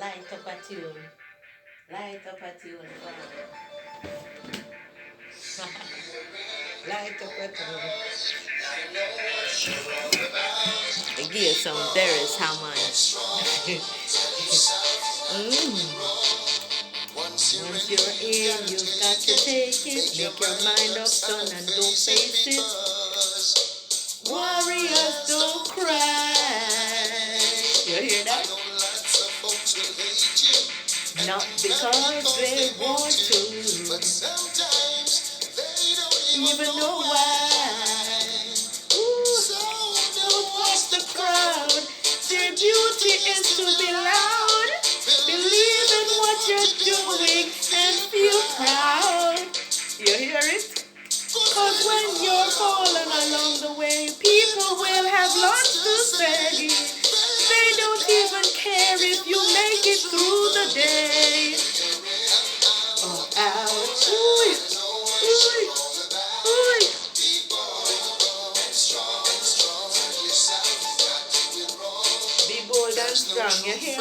light up a tune. Light up a tune. Light up a tune. I give you some Beres Hammond. Once you're in, you've got to take it. Make your mind up, son, and don't face it. Warriors don't cry. You hear that? Not because they want to, but sometimes they don't even know why. Ooh, so don't watch the crowd. Their duty is to be loud. Believe in what you're doing and feel proud. You hear it? Cause when you're falling along the way, people will have lots to say. They don't even care if you make it through the day. Oh, ouch. Ooh, ooh, ooh. Be bold and strong, you hear?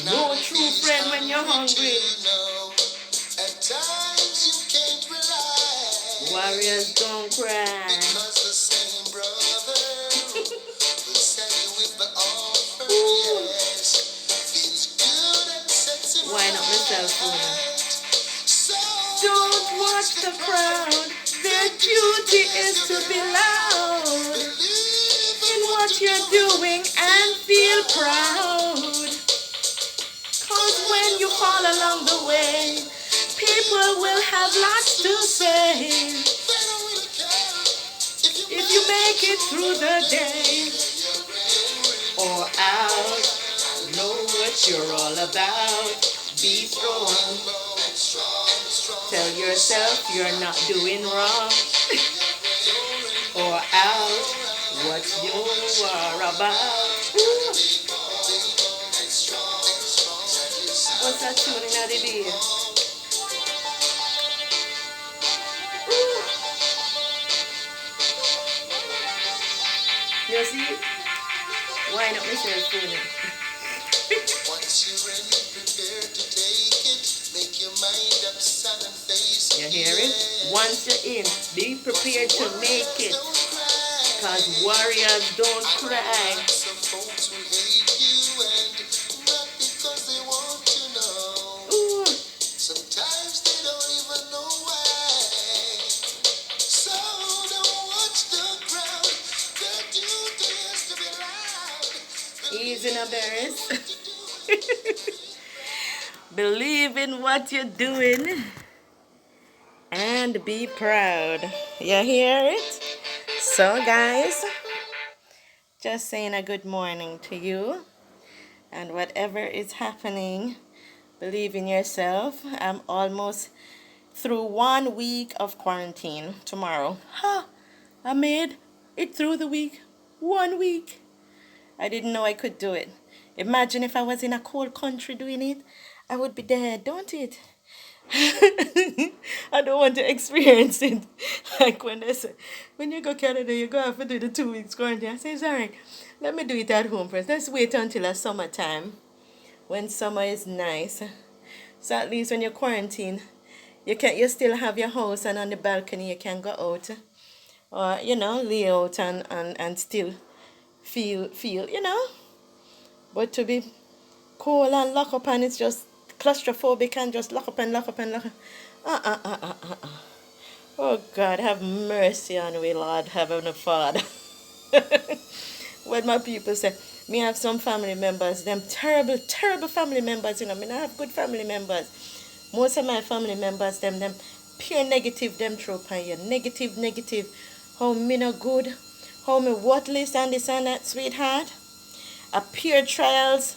No true friend when you're hungry. At times you can't rely. Warriors don't cry. Because the same brother will send you with the offer. Yes, feels good and sets it right. Why not myself, so don't watch the crowd. Their duty is to be loud. In what you're doing and feel proud. When you fall along the way, people will have lots to say. If you make it through the day or out, know what you're all about. Be strong. Tell yourself you're not doing wrong or out what you are about. Ooh. What's that tuning that it is? You see? Why not myself tuning? Once you're in, prepare to take it. Make your mind up, son, and face it. You hear it? Once you're in, be prepared to make it. Cause warriors don't cry. Some folks will hate you and not because they want to know. Ooh. Sometimes they don't even know why. So don't watch the crowd. Their duty is to be loud. Easy now, Beres. Believe in what you're doing and be proud. You hear it? So guys, just saying a good morning to you, and whatever is happening, believe in yourself. I'm almost through 1 week of quarantine tomorrow. I made it through the week. 1 week. I didn't know I could do it. Imagine if I was in a cold country doing it. I would be dead, don't it? I don't want to experience it. Like when they say, when you go Canada, you go have to do the 2 weeks quarantine. I say, sorry, let me do it at home first. Let's wait until a summertime, when summer is nice. So at least when you're quarantined, you still have your house, and on the balcony you can go out, or lay out and still feel. But to be cold and lock up, and it's just claustrophobic and just lock up and lock up and lock up. Oh God, have mercy on me, Lord, Heavenly Father. When my people say, me have some family members, them terrible, terrible family members, me not have good family members. Most of my family members, them pure negative, them throw upon you. Negative. How me no good, how me worthless and this and that, sweetheart. A pure trials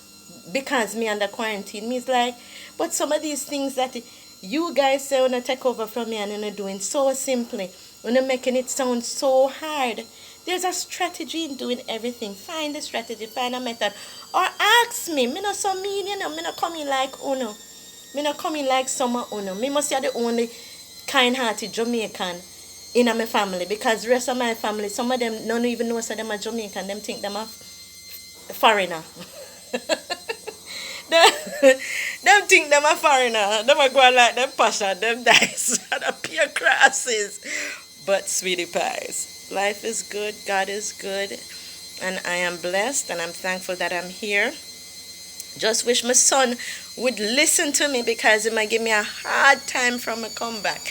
because me under quarantine. Me's like, but some of these things that you guys say when you take over from me and you're doing so simply, when you're making it sound so hard. There's a strategy in doing everything. Find the strategy, find a method. Or ask me. Me not so mean, me not coming like Uno. Me not coming like some Uno. Me must be the only kind-hearted Jamaican in my family, because the rest of my family, some of them don't even know so them are Jamaican. Them think them are foreigner. them, them think them a foreigner. Them a go like them pasha, them dice, and a pure crosses. But sweetie pies, life is good, God is good, and I am blessed and I'm thankful that I'm here. Just wish my son would listen to me because he might give me a hard time from a comeback.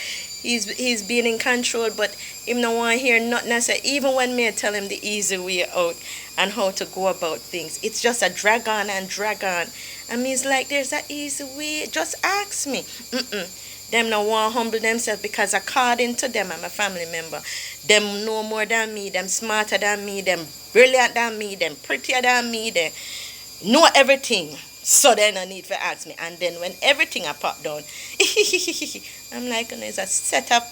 He's being in control, but him no want to hear nothing I say. Even when me I tell him the easy way out and how to go about things, it's just a drag on and drag on. And me's like, there's an easy way. Just ask me. Them no want to humble themselves because according to them, I'm a family member. Them know more than me. Them smarter than me. Them brilliant than me. Them prettier than me. Them know everything. So then no need for ask me. And then when everything I pop down, I'm like, it's a setup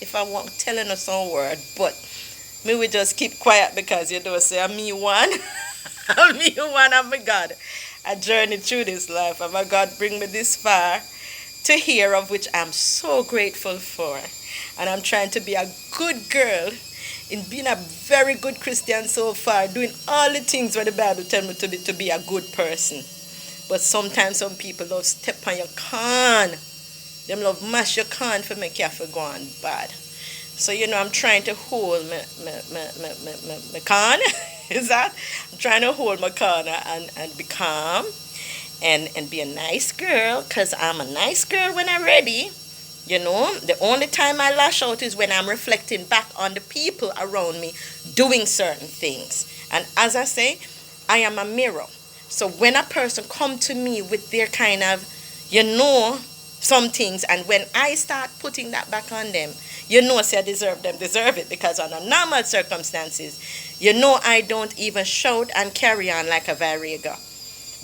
if I want telling us some word. But me we just keep quiet because you know say I'm me one. I'm me one, I'm my God. I journey through this life and my God bring me this far to hear of which I'm so grateful for. And I'm trying to be a good girl in being a very good Christian so far, doing all the things where the Bible tells me to be a good person. But sometimes some people love step on your corn. Them love mash your corn for make you feel go on bad. So I'm trying to hold my corn. Is that? I'm trying to hold my corner and be calm and be a nice girl because I'm a nice girl when I'm ready. The only time I lash out is when I'm reflecting back on the people around me doing certain things. And as I say, I am a mirror. So when a person come to me with their kind of, some things, and when I start putting that back on them, say I deserve it because under normal circumstances, I don't even shout and carry on like a variegator.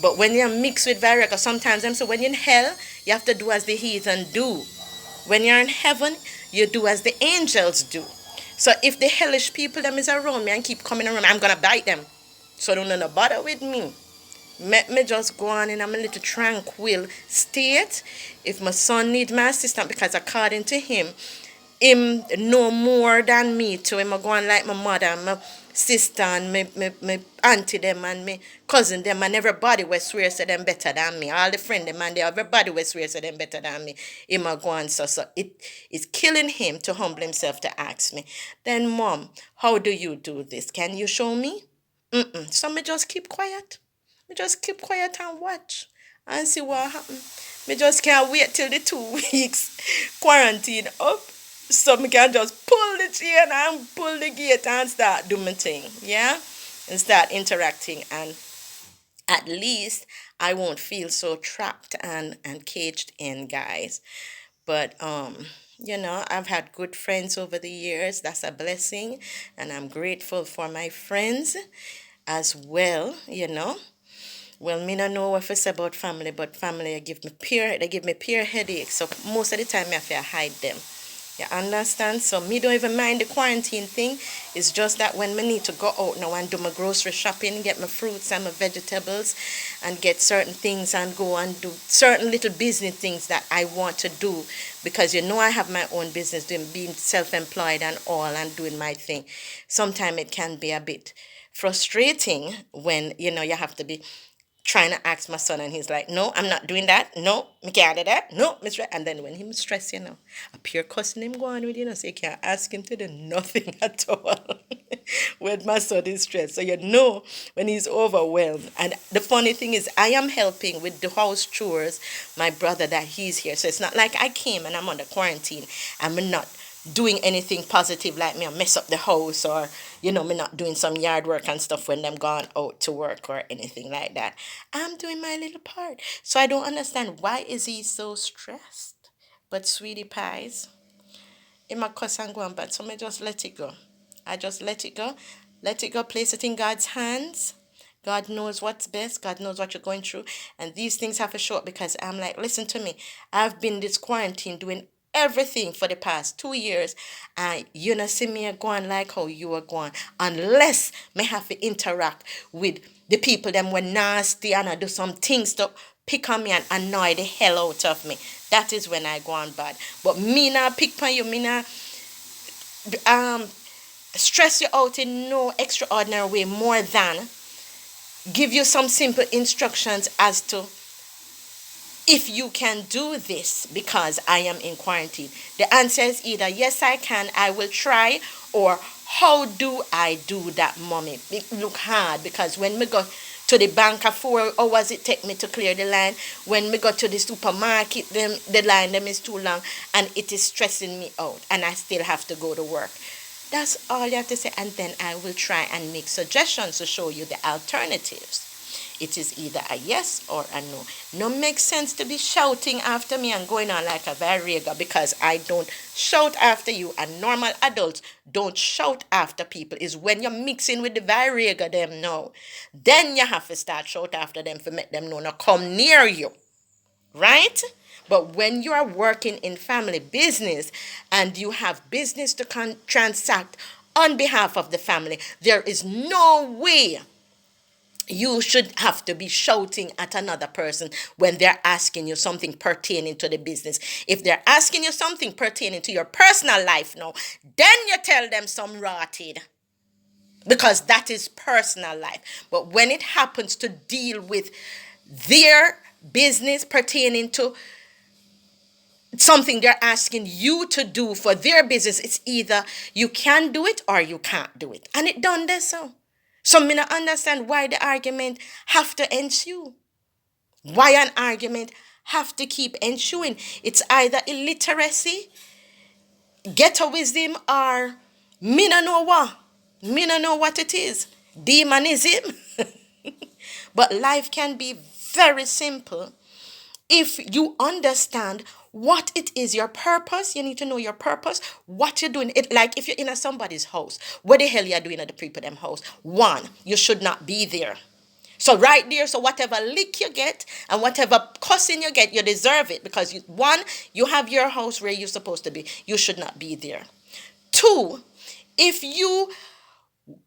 But when you're mixed with variegator, sometimes them say when you're in hell, you have to do as the heathen do. When you're in heaven, you do as the angels do. So if the hellish people them is around me and keep coming around me, I'm gonna bite them. So don't no bother with me. Let me just go on in a little tranquil state. If my son needs my assistance, because according to him know more than me too. Him go on like my mother and my sister and my auntie them and my cousin them and everybody will swear say them better than me. All the friend them and everybody will swear say them better than me. Him a go on so it is killing him to humble himself to ask me. Then mom, how do you do this? Can you show me? So me just keep quiet. Me just keep quiet and watch and see what happens. Me just can't wait till the 2 weeks quarantine up so me can just pull the chain and pull the gate and start doing my thing. Yeah? And start interacting and at least I won't feel so trapped and caged in, guys. But I've had good friends over the years. That's a blessing. And I'm grateful for my friends as well. Well, me not know what to say about family, but family they give me pure headaches. So most of the time I have to hide them. You understand? So me don't even mind the quarantine thing. It's just that when me need to go out now and do my grocery shopping, get my fruits and my vegetables and get certain things and go and do certain little business things that I want to do because I have my own business doing being self-employed and all and doing my thing. Sometimes it can be a bit frustrating when you have to be trying to ask my son and he's like, no, I'm not doing that. No, me can't do that. No, Mr. And then when he's stressed, a pure cussing him go on with, so you can't ask him to do nothing at all when my son is stressed. So when he's overwhelmed. And the funny thing is I am helping with the house chores, my brother that he's here. So it's not like I came and I'm under quarantine. I'm not doing anything positive like me I mess up the house or me not doing some yard work and stuff when them gone out to work or anything like that. I'm doing my little part. So I don't understand why is he so stressed. But sweetie pies, in my cuss and go on bad, so I just let it go. I just let it go. Let it go, place it in God's hands. God knows what's best. God knows what you're going through. And these things have to show up because I'm like, listen to me. I've been this quarantine doing everything for the past 2 years. And you not see me going like how you are going. Unless me have to interact with the people them were nasty and I do some things to pick on me and annoy the hell out of me. That is when I go on bad. But me not pick on you. Me not stress you out in no extraordinary way more than give you some simple instructions as to if you can do this because I am in quarantine. The answer is either yes, I can, I will try, or how do I do that, mommy? It look hard because when we go to the bank, 4 hours it take me to clear the line. When we go to the supermarket, the line them is too long and it is stressing me out and I still have to go to work. That's all you have to say, and then I will try and make suggestions to show you the alternatives. It is either a yes or a no. No makes sense to be shouting after me and going on like a varega because I don't shout after you, and normal adults don't shout after people. Is when you're mixing with the varega them now. Then you have to start shout after them to make them know not come near you. Right? But when you are working in family business and you have business to transact on behalf of the family, there is no way you should have to be shouting at another person when they're asking you something pertaining to the business. If they're asking you something pertaining to your personal life now, then you tell them some rotted. Because that is personal life. But when it happens to deal with their business pertaining to something they're asking you to do for their business, it's either you can do it or you can't do it. And it done this so. So me not understand why the argument have to ensue. Why an argument have to keep ensuing. It's either illiteracy, ghetto wisdom, or me no know what. Me no know what it is. Demonism. But life can be very simple if you understand what it is, your purpose. You need to know your purpose, what you're doing. It like if you're in somebody's house, what the hell you're doing at the people them house? One, you should not be there. So right there, so whatever lick you get and whatever cussing you get, you deserve it because one, you have your house where you're supposed to be. You should not be there. Two, if you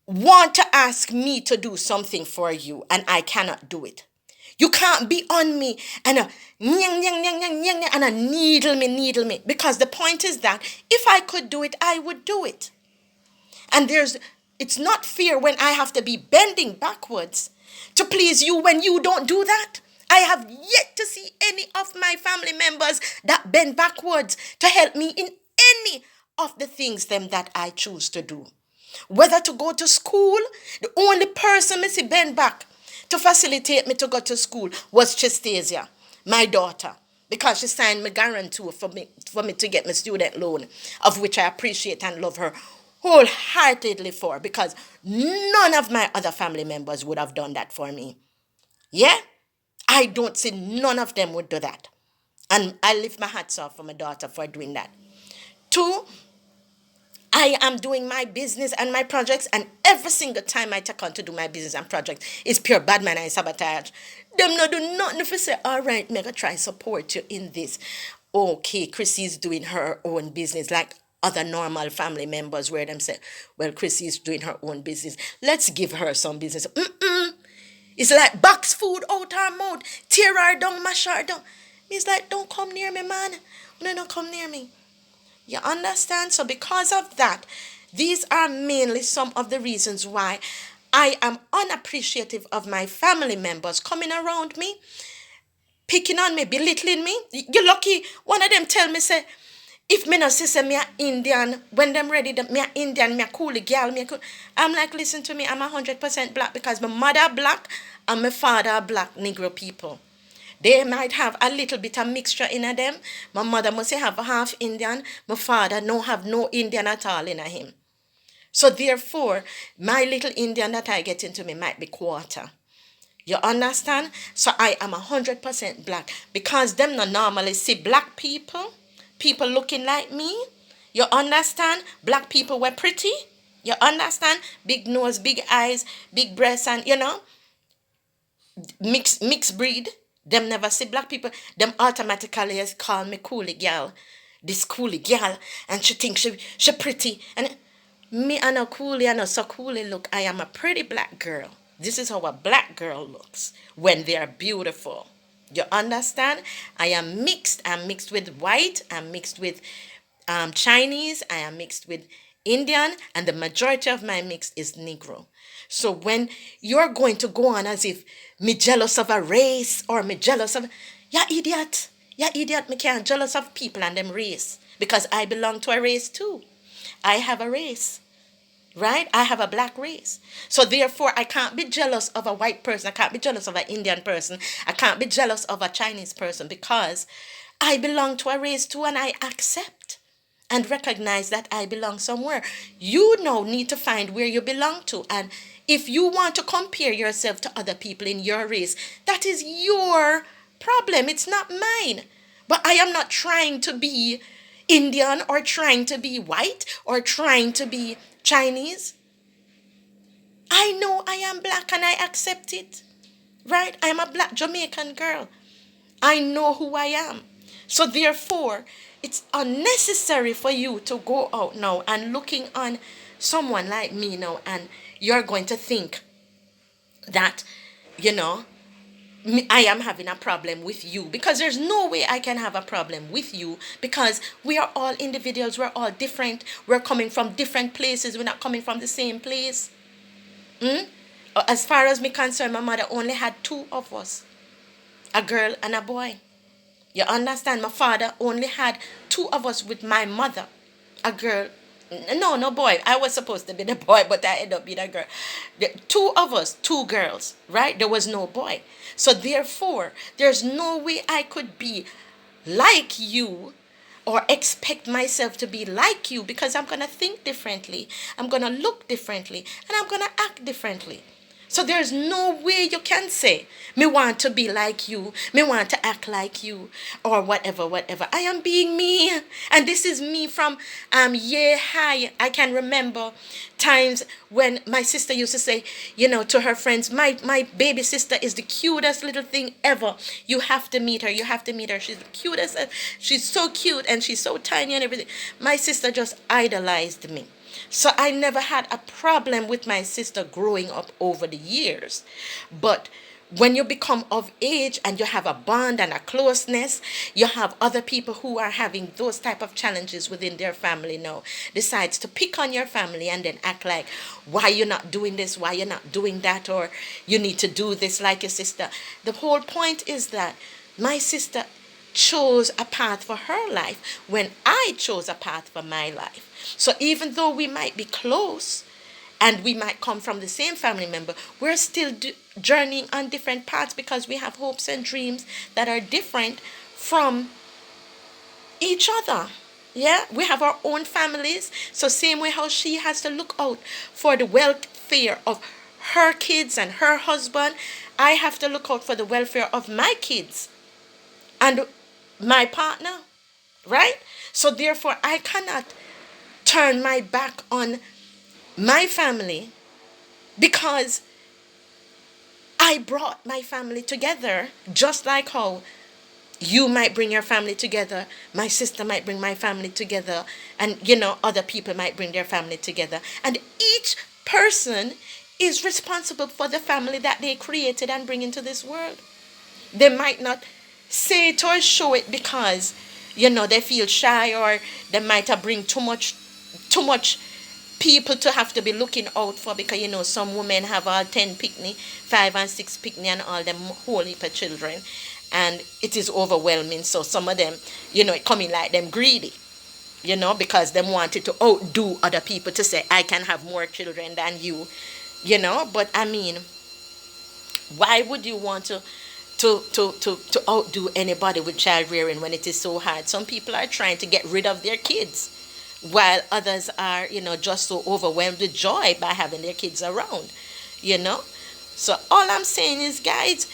want to ask me to do something for you and I cannot do it, you can't be on me and and needle me. Because the point is that if I could do it, I would do it. And it's not fear when I have to be bending backwards to please you when you don't do that. I have yet to see any of my family members that bend backwards to help me in any of the things them that I choose to do. Whether to go to school, the only person me see bend back to facilitate me to go to school was Chistasia, my daughter, because she signed my guarantee for me to get my student loan, of which I appreciate and love her wholeheartedly for, because none of my other family members would have done that for me. Yeah? I don't see none of them would do that. And I lift my hats off for my daughter for doing that. Two, I am doing my business and my projects, and every single time I take on to do my business and project, it's pure bad man and sabotage. Them no do nothing if you say, all right, mega try support you in this. Okay, Chrissy's doing her own business like other normal family members where them say, well, Chrissy's doing her own business. Let's give her some business. It's like box food out her mouth, tear her down, mash her down. It's like, don't come near me, man. No, don't come near me. You understand? So because of that, these are mainly some of the reasons why I am unappreciative of my family members coming around me, picking on me, belittling me. You're lucky. One of them tell me, say, if me no say me a Indian, when them ready, me a Indian, me a coolie girl, me a cool. I'm like, listen to me, I'm 100% black because my mother black and my father black Negro people. They might have a little bit of mixture in them. My mother must have half Indian. My father no have no Indian at all in him. So therefore, my little Indian that I get into me might be quarter. You understand? So I am 100% black because them not normally see black people looking like me. You understand? Black people were pretty. You understand? Big nose, big eyes, big breasts, and mixed breed. Them never see black people. Them automatically call me coolie girl. This coolie girl. And she thinks she pretty. And me and a coolie and a so coolie look. I am a pretty black girl. This is how a black girl looks when they are beautiful. You understand? I am mixed. I'm mixed with white. I'm mixed with Chinese. I am mixed with Indian. And the majority of my mix is Negro. So when you're going to go on as if me jealous of a race or me jealous of, yeah, idiot. Yeah, idiot, me can't jealous of people and them race. Because I belong to a race too. I have a race, right? I have a black race. So therefore, I can't be jealous of a white person. I can't be jealous of an Indian person. I can't be jealous of a Chinese person because I belong to a race too and I accept and recognize that I belong somewhere. You now need to find where you belong to. And if you want to compare yourself to other people in your race, that is your problem. It's not mine. But I am not trying to be Indian or trying to be white or trying to be Chinese. I know I am black and I accept it. Right? I'm a black Jamaican girl. I know who I am. So therefore, it's unnecessary for you to go out now and looking on someone like me now and you're going to think that, you know, I am having a problem with you because there's no way I can have a problem with you because we are all individuals. We're all different. We're coming from different places. We're not coming from the same place. As far as me concerned, my mother only had two of us, a girl and a boy. You understand? My father only had two of us with my mother, a girl. No, no boy. I was supposed to be the boy, but I ended up being a girl. The two of us, two girls, right? There was no boy. So therefore, there's no way I could be like you or expect myself to be like you because I'm going to think differently. I'm going to look differently and I'm going to act differently. So there's no way you can say, me want to be like you, me want to act like you, or whatever, whatever. I am being me. And this is me from year high. I can remember times when my sister used to say, you know, to her friends, my baby sister is the cutest little thing ever. You have to meet her. You have to meet her. She's the cutest. She's so cute and she's so tiny and everything. My sister just idolized me. So I never had a problem with my sister growing up over the years. But when you become of age and you have a bond and a closeness, you have other people who are having those type of challenges within their family now, decides to pick on your family and then act like, why you're not doing this, why you're not doing that, or you need to do this like your sister. The whole point is that my sister chose a path for her life when I chose a path for my life. So even though we might be close and we might come from the same family member, we're still journeying on different paths because we have hopes and dreams that are different from each other. Yeah, we have our own families. So same way how she has to look out for the welfare of her kids and her husband, I have to look out for the welfare of my kids and my partner, right? So therefore, I cannot turn my back on my family because I brought my family together, just like how you might bring your family together, my sister might bring my family together, and you know, other people might bring their family together. And each person is responsible for the family that they created and bring into this world. They might not say it or show it because, you know, they feel shy or they might have bring too much people to have to be looking out for because, you know, some women have all 10 picnic, 5 and 6 picnic and all them whole heap of children. And it is overwhelming. So some of them, you know, it coming like them greedy, you know, because them wanted to outdo other people to say, I can have more children than you know. But I mean, why would you want to outdo anybody with child rearing when it is so hard? Some people are trying to get rid of their kids while others are, you know, just so overwhelmed with joy by having their kids around, you know. So all I'm saying is, guys,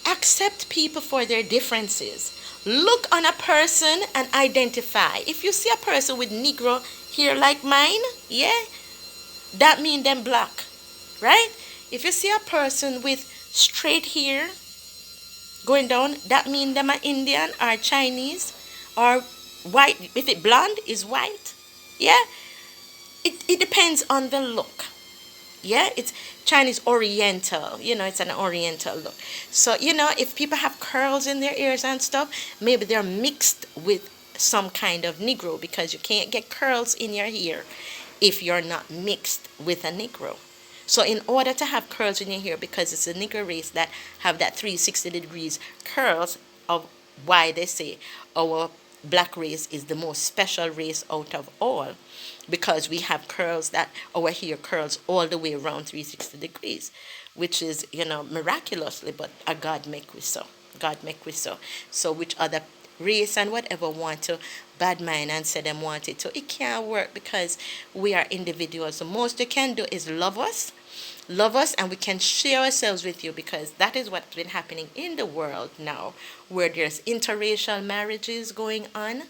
accept people for their differences. Look on a person and identify. If you see a person with Negro hair like mine, yeah, that mean them black, right? If you see a person with straight hair going down, that mean them are Indian or Chinese or white. If it blonde, is white. Yeah, it depends on the look. Yeah, it's Chinese Oriental, you know, it's an Oriental look. So, you know, if people have curls in their ears and stuff, maybe they're mixed with some kind of Negro because you can't get curls in your hair if you're not mixed with a Negro. So in order to have curls in your hair, because it's a nigger race that have that 360 degrees curls, of why they say our black race is the most special race out of all, because we have curls that our hair curls all the way around 360 degrees, which is, miraculously, but a God make we so. God make we so. So which other race and whatever want to bad mind and say them want it, so it can't work, because we are individuals. The most you can do is love us, and we can share ourselves with you, because that is what's been happening in the world now, where there's interracial marriages going on.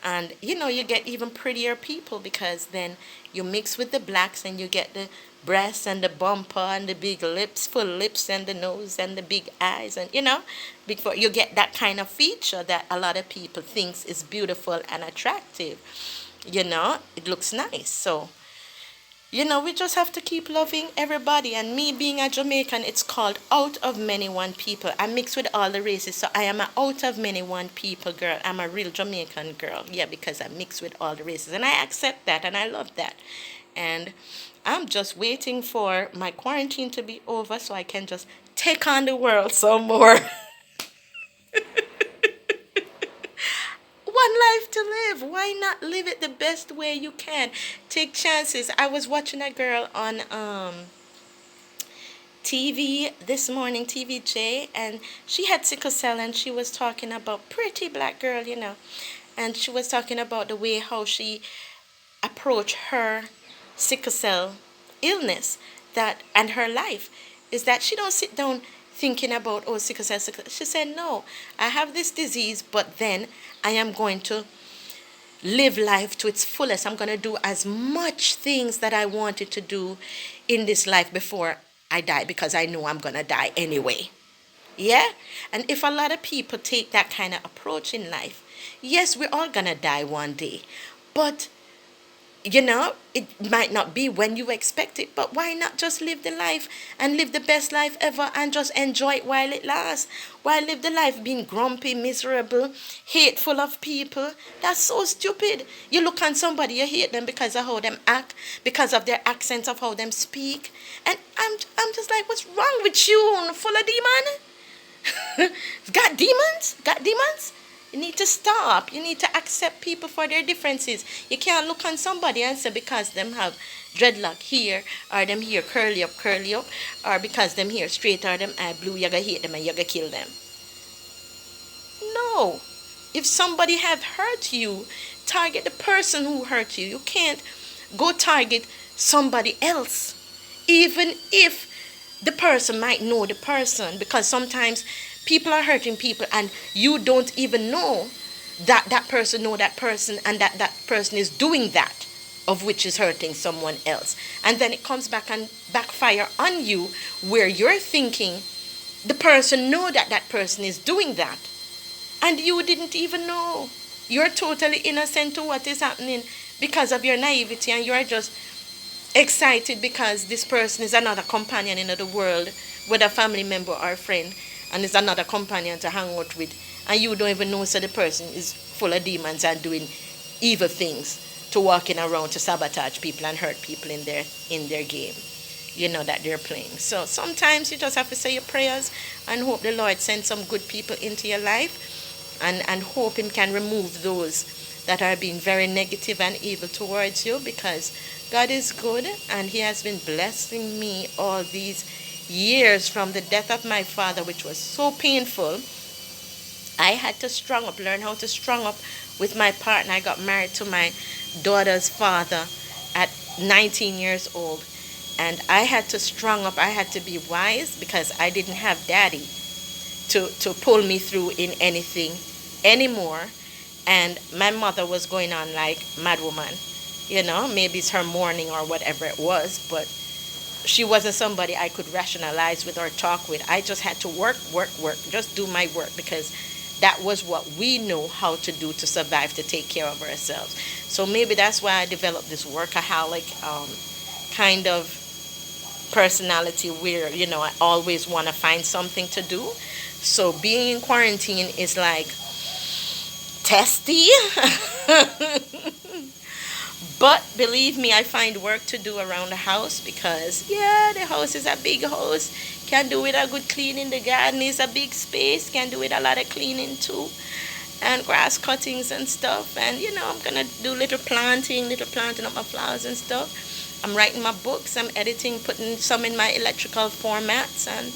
And you get even prettier people, because then you mix with the blacks and you get the breasts and the bumper and the big lips, full lips, and the nose and the big eyes, and before you get that kind of feature that a lot of people thinks is beautiful and attractive. It looks nice. So we just have to keep loving everybody. And me being a Jamaican, it's called out of many one people. I mix with all the races, so I am a out of many one people girl. I'm a real Jamaican girl, yeah, because I mix with all the races, and I accept that, and I love that. And I'm just waiting for my quarantine to be over so I can just take on the world some more. One life to live. Why not live it the best way you can? Take chances. I was watching a girl on TV this morning, TVJ, and she had sickle cell, and she was talking about, pretty black girl, and she was talking about the way how she approached her sickle cell illness, that and her life, is that she don't sit down thinking about, oh, sickle cell, sickle. She said, no, I have this disease, but then I am going to live life to its fullest. I'm going to do as much things that I wanted to do in this life before I die, because I know I'm going to die anyway. Yeah? And if a lot of people take that kind of approach in life, yes, we're all going to die one day. But it might not be when you expect it, but why not just live the life and live the best life ever, and just enjoy it while it lasts? Why live the life being grumpy, miserable, hateful of people? That's so stupid. You look on somebody, you hate them because of how them act, because of their accents, of how them speak. And I'm just like, what's wrong with you? Full of demon? Got demons? Got demons? You need to stop. You need to accept people for their differences. You can't look on somebody and say because them have dreadlock here, or them here curly up, or because them here straight or them eye blue, you gotta hate them and you gotta kill them. No. If somebody have hurt you, target the person who hurt you. You can't go target somebody else, even if the person might know the person, because sometimes people are hurting people and you don't even know that that person know that person, and that that person is doing that of which is hurting someone else. And then it comes back and backfire on you, where you're thinking the person know that that person is doing that, and you didn't even know. You're totally innocent to what is happening because of your naivety, and you're just excited because this person is another companion in the world, whether a family member or a friend, and is another companion to hang out with, and you don't even know, so the person is full of demons and doing evil things, to walking around to sabotage people and hurt people in their game, that they're playing. So sometimes you just have to say your prayers and hope the Lord sends some good people into your life, and hope Him can remove those that are being very negative and evil towards you, because God is good, and He has been blessing me all these years from the death of my father, which was so painful. I had to learn how to strong up with my partner. I got married to my daughter's father at 19 years old, and I had to strong up. I had to be wise, because I didn't have daddy to pull me through in anything anymore. And my mother was going on like mad woman. Maybe it's her mourning or whatever it was, but she wasn't somebody I could rationalize with or talk with. I just had to work, just do my work, because that was what we know how to do to survive, to take care of ourselves. So maybe that's why I developed this workaholic kind of personality, where, I always want to find something to do. So being in quarantine is like testy. But believe me, I find work to do around the house because, yeah, the house is a big house. Can do with a good cleaning. The garden is a big space. Can do with a lot of cleaning too. And grass cuttings and stuff. And, I'm going to do little planting of my flowers and stuff. I'm writing my books. I'm editing, putting some in my electrical formats. And,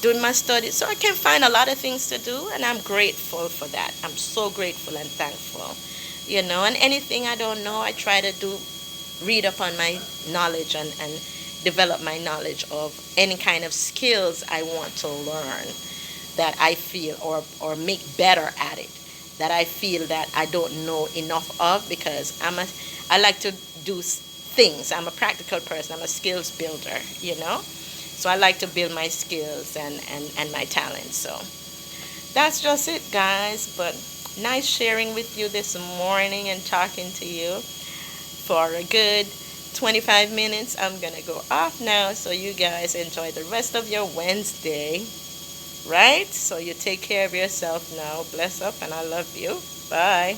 doing my studies. So I can find a lot of things to do. And I'm grateful for that. I'm so grateful and thankful. And anything I don't know, I try to read up on my knowledge and develop my knowledge of any kind of skills I want to learn that I feel or make better at it that I feel that I don't know enough of because I like to do things. I'm a practical person. I'm a skills builder. So I like to build my skills and my talents. So that's just it, guys. But nice sharing with you this morning and talking to you for a good 25 minutes. I'm going to go off now so you guys enjoy the rest of your Wednesday, right? So you take care of yourself now. Bless up and I love you. Bye.